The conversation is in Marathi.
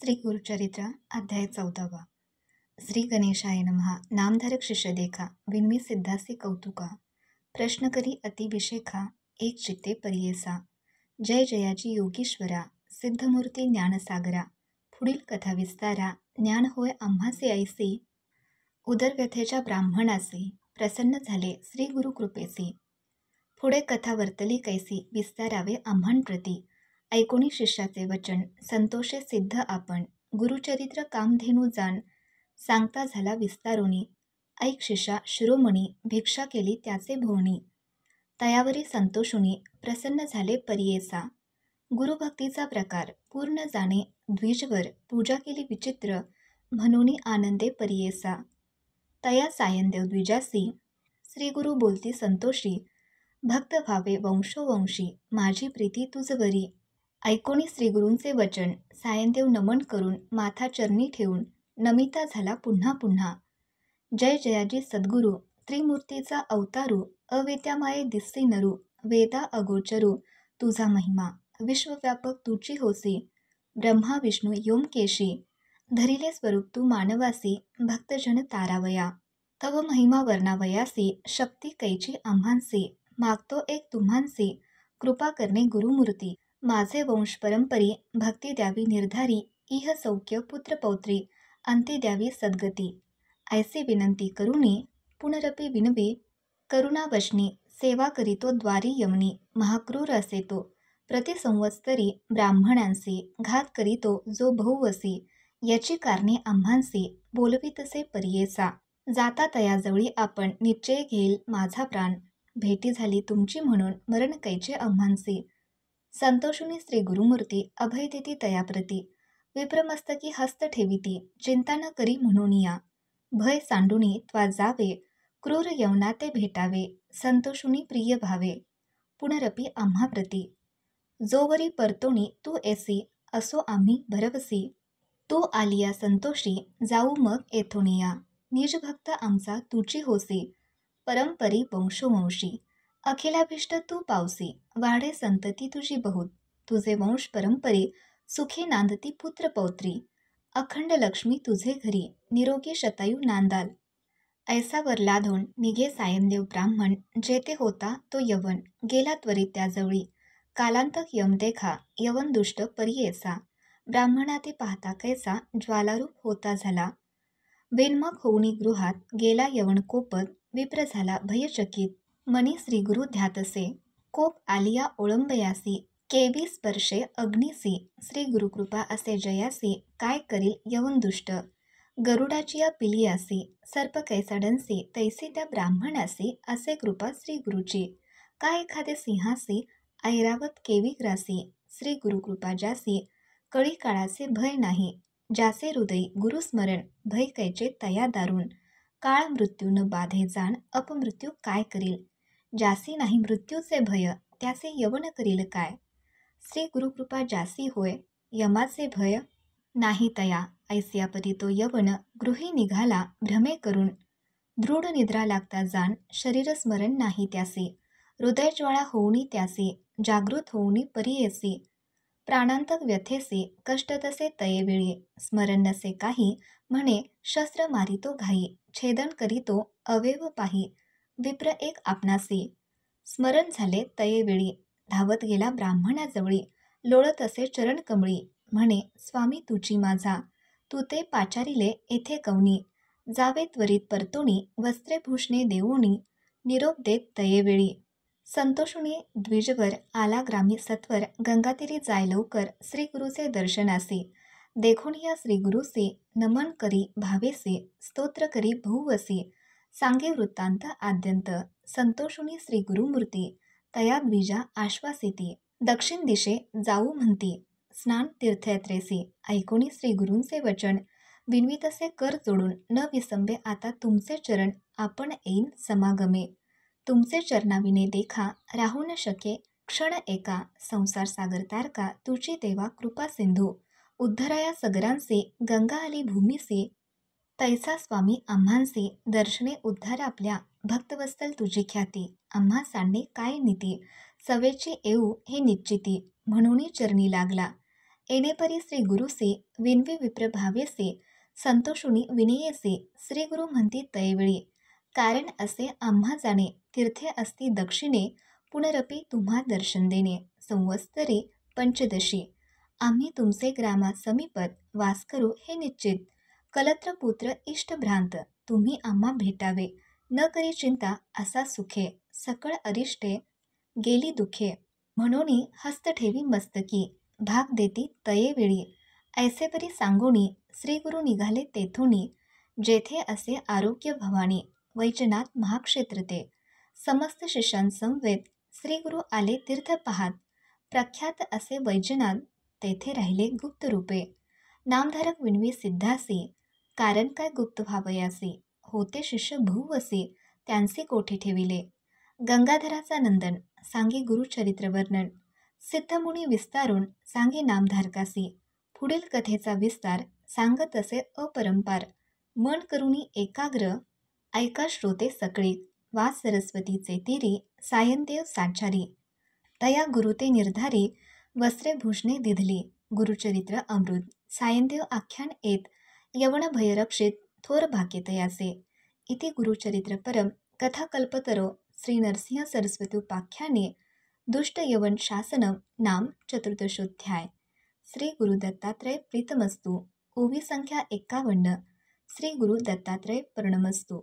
श्री गुरुचरित्र अध्याय 14वा. श्री गणेशाय नमः. नामधारक शिष्य देखा, विनमी सिद्धासी कौतुका, प्रश्न करी अतिभिषेखा, एक चित्ते परियेसा. जय जयाची योगीश्वरा, सिद्धमूर्ती ज्ञानसागरा, पुढील कथा विस्तारा, ज्ञान होय आम्हासे ऐसे. उदरव्यथेच्या ब्राह्मणासे प्रसन्न झाले श्री गुरुकृपेसी. पुढे कथा वर्तली कैसी, विस्तारावे आम्हांप्रती. ऐकोनी शिष्याचे वचन, संतोषे सिद्ध आपण. गुरुचरित्र कामधेनू जाण, सांगता झाला विस्तारोनी. ऐक शिष्या शिरोमणी, भिक्षा केली त्याचे भोवणी. तयावरी संतोषुनी, प्रसन्न झाले परियेसा. गुरुभक्तीचा प्रकार पूर्ण जाणे, द्विजवर पूजा केली विचित्र, म्हणूनी आनंदे परियेसा. तया सायंदेव द्विजासी, श्री गुरु बोलती संतोषी. भक्त व्हावे वंशोवंशी, माझी प्रीती तुझवरी. ऐकोनी श्रीगुरूंचे वचन, सायंदेव नमन करून माथा चरणी ठेवून नमिता झाला पुन्हा पुन्हा. जय जयाजी सद्गुरू, त्रिमूर्तीचा अवतारू, अवेद्यामाये दिसती नरू, वेदा अगोचरू तुझा महिमा, विश्वव्यापक तुची होसी. ब्रह्मा विष्णू योमकेशी, धरिले स्वरूप तू मानवासी, भक्तजन तारावया. तव महिमा वर्णावयासी, शक्ती कैची आम्हांसी. मागतो एक तुम्हांसी, कृपा करणे गुरुमूर्ती. माझे वंश परंपरी, भक्ती द्यावी निर्धारी. इह सौख्य पुत्रपौत्री, अंती द्यावी सद्गती. ऐसी विनंती करुणी, पुनरपी विनवी. करुणावशनी, सेवा करीतो द्वारी यमनी. महाक्रूर असे तो, प्रतिसंवत्सरी ब्राह्मणांसी. घात करीतो जो बहुवसी, याची कारणे आम्हांसी. बोलवीतसे परियेसा, जाता तयाजवळी आपण. निश्चय घेईल माझा प्राण, भेटी झाली तुमची म्हणून मरण कैचे आम्हांसी. संतोषुनी श्री गुरुमूर्ती, अभय देती तयाप्रती. विप्रमस्तकी हस्त ठेविती, चिंता न करी म्हणून या. भय सांडुनी त्वा जावे, क्रूर यवना ते भेटावे. संतोषुनी प्रिय भावे, पुनरपी आम्हाप्रती. जोवरी परतोणी तू एसी, असो आम्ही भरवसी. तू आलिया संतोषी, जाऊ मग येथोनिया. निजभक्त आमचा तुची होसी, परंपरी वंशोवंशी. अखिलाभिष्ट तू पावसी, वाढे संतती तुझी बहुत. तुझे वंश परंपरे, सुखी नांदती पुत्रपौत्री. अखंड लक्ष्मी तुझे घरी, निरोगी शतायू नांदाल. ऐसा वर लाधून निघे सायंदेव ब्राह्मण, जेथे होता तो यवन. गेला त्वरित त्याजवळी, कालांतक यम देखा, यवन दुष्ट परियेसा. ब्राह्मणाती पाहता कैसा, ज्वालारूप होता झाला. वेन्मक होऊनी गृहात, गेला यवन कोपत. विप्र झाला भयचकित, मनी श्रीगुरु ध्यातसे. कोप आलिया ओळंबयासी, केवी स्पर्शे अग्निसी. श्री गुरुकृपा असे जयासी, काय करील यवन दुष्ट. गरुडाची या पिलियासी, सर्प कैसा डंसी. तैसी त्या ब्राह्मणासी, असे कृपा श्री गुरुची. काय एखादे सिंहासी, ऐरावत केवी ग्रासी. श्री गुरुकृपा ज्यासी, कळी काळाचे भय नाही. ज्याचे हृदयी गुरुस्मरण, भय कैचे तया दारुण. काळ मृत्यू न बाधे जाण, अपमृत्यू काय करील. ज्यासी नाही मृत्यूचे भय, त्याचे यवन करील काय. श्री गुरुकृपा ज्यासी होय, यमाचे भय नाही तया. ऐसिया परी तो यवन, गृही निघाला भ्रमे करून. दृढ निद्रा लागता जाण, शरीर स्मरण नाही त्यासी. हृदयज्वाळा होऊनी त्यासी, जागृत होऊनी परियेसी. प्राणांतक व्यथेसी, कष्ट तसे तयेवेळी. स्मरण नसे काही, म्हणे शस्त्र मारितो घाई. छेदन करीतो अवेव पाही, विप्र एक आपणासी. स्मरण झाले तयेवेळी, धावत गेला ब्राह्मणाजवळी. लोळत असे चरण कमळी, म्हणे स्वामी तुची माझा. तू ते पाचारिले येथे कवनी. जावे त्वरित परतोणी, वस्त्रे भूषणे देऊनी. निरोप देत तयेवेळी. संतोषुनी द्विजवर आला ग्रामी सत्वर. गंगातीरी जाय लवकर, श्रीगुरुचे दर्शनासी. देखून या श्रीगुरुसी, नमन करी भावेसी. स्तोत्र करी बहुवसी, सांगे वृत्तांत आद्यंत. संतोषुनी श्री गुरुमूर्ती, तया द्विजा आश्वासिती. दक्षिण दिशे जाऊ म्हणती, स्नान तीर्थयात्रेसी. ऐकोनी श्री गुरूंचे वचन, विनवीतसे कर जोडून. न विसंबे आता तुमचे चरण, आपण येईन समागमे. तुमचे चरणाविने देखा, राहू न शके क्षण एका. संसार सागर तारका, तुझी देवा कृपा सिंधू. उद्धराया सगरांसी, गंगा आली भूमीसी. तैसा स्वामी आम्हांसी, दर्शने उद्धार आपल्या. भक्तवत्सल तुझी ख्याती, आम्हा सांडणे काय नीती. सवेची येऊ हे निश्चिती, म्हणून चरणी लागला. येणेपरी श्री गुरुसी विनवी विप्रभावेसी संतोषुनी विनयेसी श्री गुरु म्हणती तयवेळी. कारण असे आम्हा जाणे तीर्थे असती दक्षिणे पुनरपी तुम्हा दर्शन देणे संवत्सरी पंचदशी. आम्ही तुमचे ग्रामा समीपत वास करू हे निश्चित. कलत्रपुत्र इष्टभ्रांत तुम्ही आम्हा भेटावे न करी चिंता असा सुखे. सकळ अरिष्टे गेली दुखे म्हणून हस्त ठेवी मस्तकी भाग देती तये वेळी. ऐसेपरी सांगोनी श्री गुरु निघाले तेथोनी जेथे असे आरोग्य भवानी वैजनाथ महाक्षेत्र ते. समस्त शिष्यांसमवेत श्री गुरु आले तीर्थ पाहात प्रख्यात असे वैजनाथ तेथे राहिले गुप्त रूपे. नामधारक विणवी सिद्धासी कारण काय गुप्त व्हावयासी होते शिष्य भूवसी त्यांचे कोठे ठेविले. गंगाधराचा नंदन सांगे गुरुचरित्र वर्णन सिद्धमुनी विस्तारून सांगे नामधारकासी. पुढील कथेचा विस्तार सांगत असे अपरंपार मन करुणी एकाग्र ऐका श्रोते सकळे. वास सरस्वतीचे तीरी सायंदेव साचारी तया गुरुते निर्धारी वस्त्रे भूषणे दिधली. गुरुचरित्र अमृत सायंदेव आख्यान येत यवन भयरक्षित थोर भाग्य तयाचे. इति गुरुचरित्र परम कथाकल्पतरो श्री नरसिंह सरस्वती उपाख्याने दुष्ट यवन शासनम नाम चतुर्दशोध्याय. श्री गुरु दत्तात्रय प्रीतमस्तु. ओवी संख्या 51. श्री गुरु दत्तात्रय प्रणमस्तु.